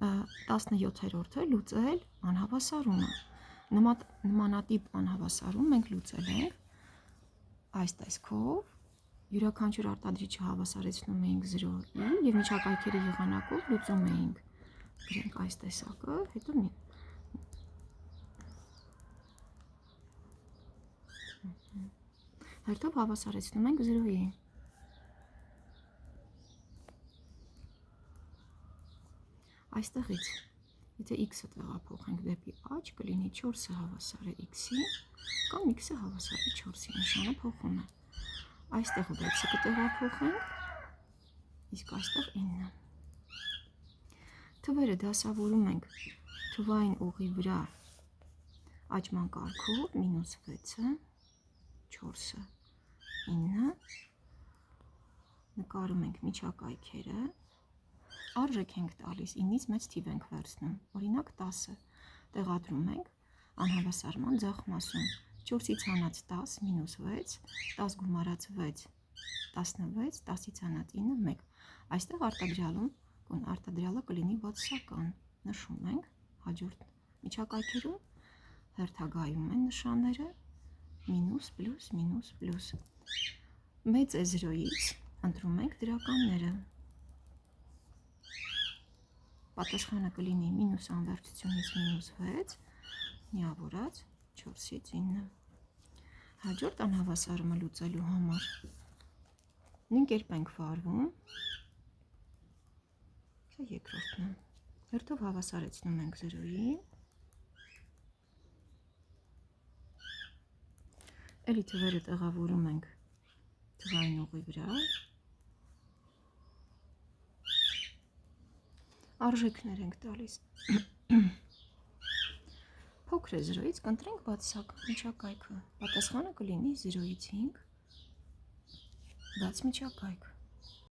17-րորդը լուծել անհավասարումը։ Նմանատիպ անհավասարում մենք լուծել ենք այս տեսքով, յուրաքանչյուր արտադրիչը հավասարեցնում էինք 0-ի և միջակայքերի եղանակով լուծում էինք։ Գրենք այս տեսակը, հետո հերթով հավասարեցնում ենք 0-ի։ Այստեղից, եթե x-ը տեղափոխենք դեպի աջ, կլինի 4-ը հավասար է x-ի, կամ x-ը հավասար է 4-ի, նշանը փոխում է։ Այստեղ 6-ը կտեղափոխենք, իսկ այստեղ 9-ը։ Թվերը դասավորում ենք թվային ուղի վրա աճման կարգով, -6-ը, 4-ը, 9-ը, նկարում ենք միջակայքերը, արժեք ենք տալիս, 9-ից մեծ թիվ ենք վերցնում, օրինակ 10-ը տեղադրում ենք անհավասարման ձախ մասում, 4-ից հանած 10 մինուս 6, 10 գումարած 6, 16, 10-ից հանած 9, 1, այստեղ արտադրյալը կլինի բացասական, նշում ենք հաջորդ միջակայքերում, հերթագայում են նշանները, մինուս, պլյուս, մինուս, պլյուս, մեծ է 0-ից, ընտրում ենք դրականները, պատասխանը կլինի մինուս անվերջությունից մինուս 6, միավորած 4-ից 9։ Հաջորդ անհավասարումը լուծելու համար նույն կերպ ենք վարվում, սա երկրորդն է, հերթով հավասարեցնում ենք 0-ի, էլի թվերը տեղավորում ենք թվային ուղի վրա, արժեքներ ենք տալիս, փոքր է 0-ից, կընտրենք բացասական միջակայքը, պատասխանը կլինի 0-ից 5, բաց միջակայք։